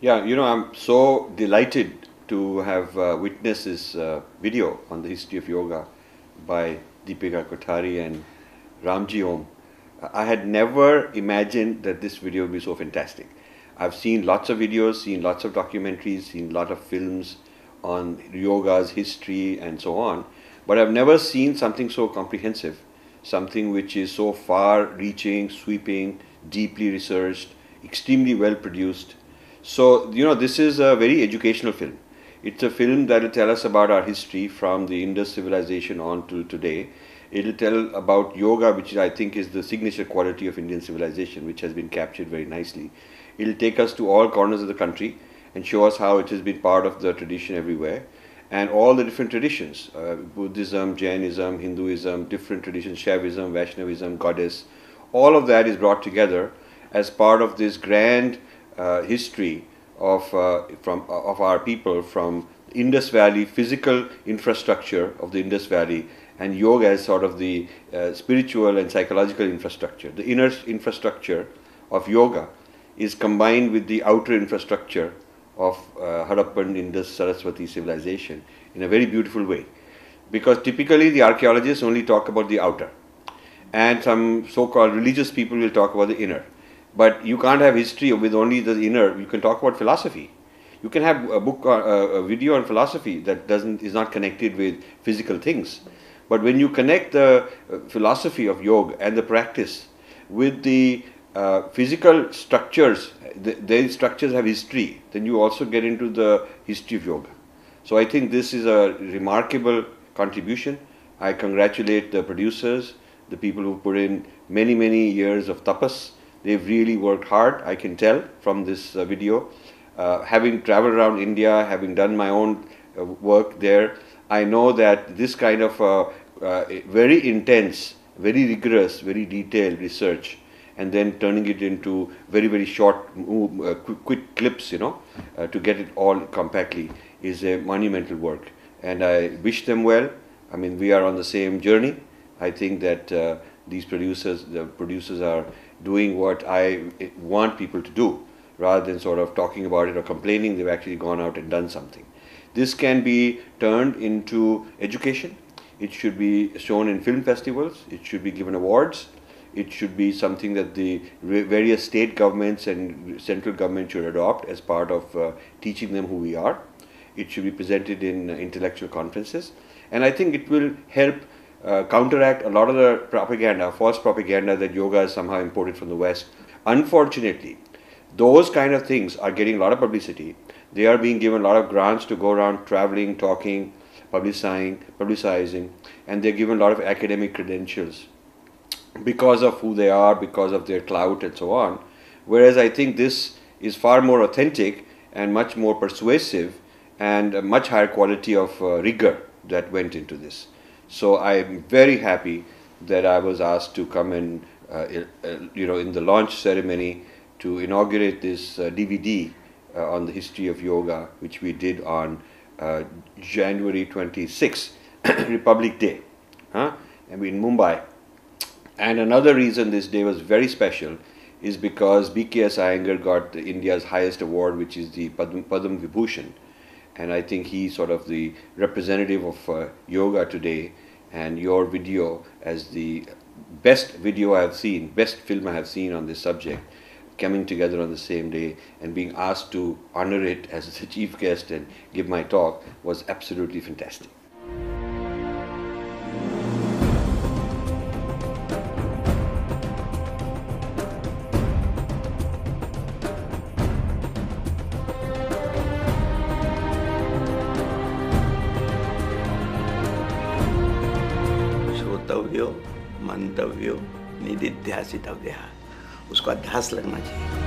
Yeah, I'm so delighted to have witnessed this video on the history of yoga by Deepika Kothari and Ramji Om. I had never imagined that this video would be so fantastic. I've seen lots of videos, seen lots of documentaries, seen a lot of films on yoga's history and so on, but I've never seen something so comprehensive, something which is so far reaching, sweeping, deeply researched, extremely well produced. So, this is a very educational film. It's a film that will tell us about our history from the Indus civilization on to today. It'll tell about yoga, which I think is the signature quality of Indian civilization, which has been captured very nicely. It'll take us to all corners of the country and show us how it has been part of the tradition everywhere, and all the different traditions, Buddhism, Jainism, Hinduism, different traditions, Shaivism, Vaishnavism, Goddess, all of that is brought together as part of this grand history of our people, from Indus Valley, physical infrastructure of the Indus Valley, and yoga as sort of the spiritual and psychological infrastructure. The inner infrastructure of yoga is combined with the outer infrastructure of Harappan, Indus, Saraswati civilization in a very beautiful way. Because typically the archaeologists only talk about the outer, and some so-called religious people will talk about the inner. But you can't have history with only the inner. You can talk about philosophy. You can have a book, a video on philosophy that is not connected with physical things. But when you connect the philosophy of yoga and the practice with the physical structures, their structures have history, then you also get into the history of yoga. So I think this is a remarkable contribution. I congratulate the producers, the people who put in many, many years of tapas. They've really worked hard, I can tell from this video. Having traveled around India, having done my own work there, I know that this kind of very intense, very rigorous, very detailed research, and then turning it into very, very short, quick clips, to get it all compactly, is a monumental work. And I wish them well. I mean, we are on the same journey. I think that the producers are doing what I want people to do, rather than sort of talking about it or complaining. They've actually gone out and done something. This can be turned into education. It should be shown in film festivals. It should be given awards. It should be something that the various state governments and central government should adopt as part of teaching them who we are. It should be presented in intellectual conferences. And I think it will help counteract a lot of the propaganda, false propaganda, that yoga is somehow imported from the West. Unfortunately, those kind of things are getting a lot of publicity. They are being given a lot of grants to go around traveling, talking, publicizing, and they're given a lot of academic credentials because of who they are, because of their clout and so on. Whereas I think this is far more authentic and much more persuasive, and a much higher quality of rigor that went into this. So I'm very happy that I was asked to come in, in the launch ceremony to inaugurate this DVD on the history of yoga, which we did on January 26th, Republic Day, in Mumbai. And another reason this day was very special is because BKS Iyengar got India's highest award, which is the Padma Vibhushan. And I think he's sort of the representative of yoga today, and your video as the best video I have seen, best film I have seen on this subject, coming together on the same day and being asked to honor it as the chief guest and give my talk was absolutely fantastic. श्रोतव्यो मंतव्यो निदिध्यासितव्यः, उसको अध्यास लगना चाहिए।